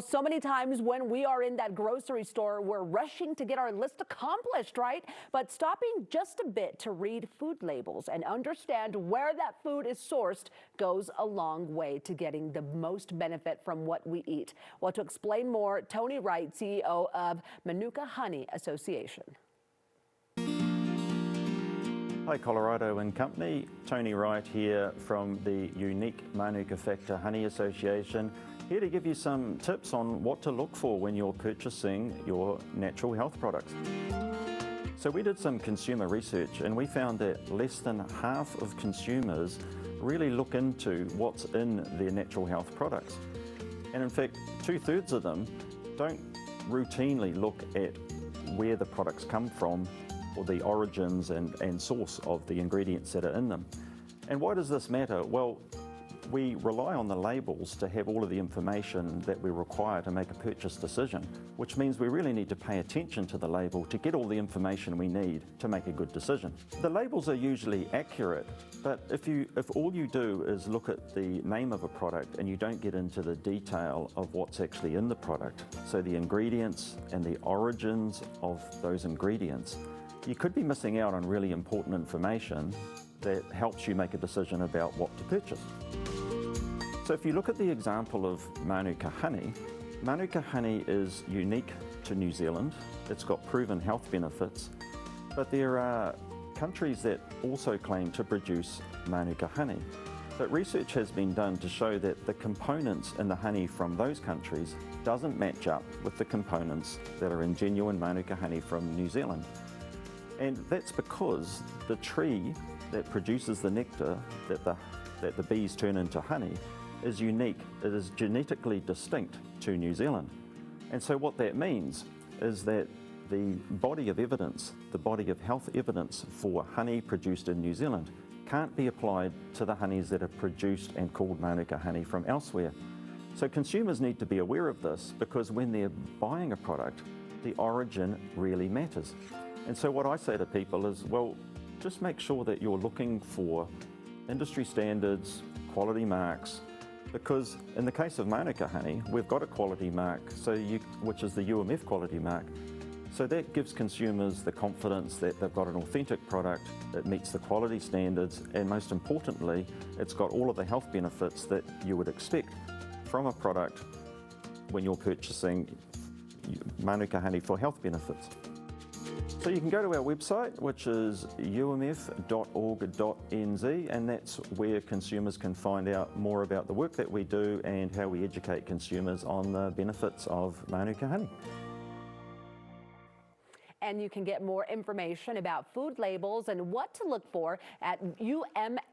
So many times when we are in that grocery store, we're rushing to get our list accomplished, right? But stopping just a bit to read food labels and understand where that food is sourced goes a long way to getting the most benefit from what we eat. Well, to explain more, Tony Wright, CEO of Manuka Honey Association. Hi Colorado and Company, Tony Wright here from the unique Manuka Factor Honey Association, here to give you some tips on what to look for when you're purchasing your natural health products. So we did some consumer research and we found that less than half of consumers really look into what's in their natural health products. And in fact, 2/3 of them don't routinely look at where the products come from or the origins and source of the ingredients that are in them. And why does this matter? Well, we rely on the labels to have all of the information that we require to make a purchase decision, which means we really need to pay attention to the label to get all the information we need to make a good decision. The labels are usually accurate, but if all you do is look at the name of a product and you don't get into the detail of what's actually in the product, so the ingredients and the origins of those ingredients, you could be missing out on really important information that helps you make a decision about what to purchase. So if you look at the example of Manuka honey is unique to New Zealand. It's got proven health benefits, but there are countries that also claim to produce Manuka honey. But research has been done to show that the components in the honey from those countries doesn't match up with the components that are in genuine Manuka honey from New Zealand. And that's because the tree that produces the nectar that the bees turn into honey is unique. It is genetically distinct to New Zealand. And so what that means is that the body of evidence, the body of health evidence for honey produced in New Zealand can't be applied to the honeys that are produced and called Manuka honey from elsewhere. So consumers need to be aware of this because when they're buying a product, the origin really matters. And so what I say to people is, well, just make sure that you're looking for industry standards, quality marks, because in the case of Manuka honey, we've got a quality mark, which is the UMF quality mark. So that gives consumers the confidence that they've got an authentic product that meets the quality standards, and most importantly, it's got all of the health benefits that you would expect from a product when you're purchasing Manuka honey for health benefits. So you can go to our website, which is umf.org.nz, and that's where consumers can find out more about the work that we do and how we educate consumers on the benefits of Manuka honey. And you can get more information about food labels and what to look for at umf.org.nz.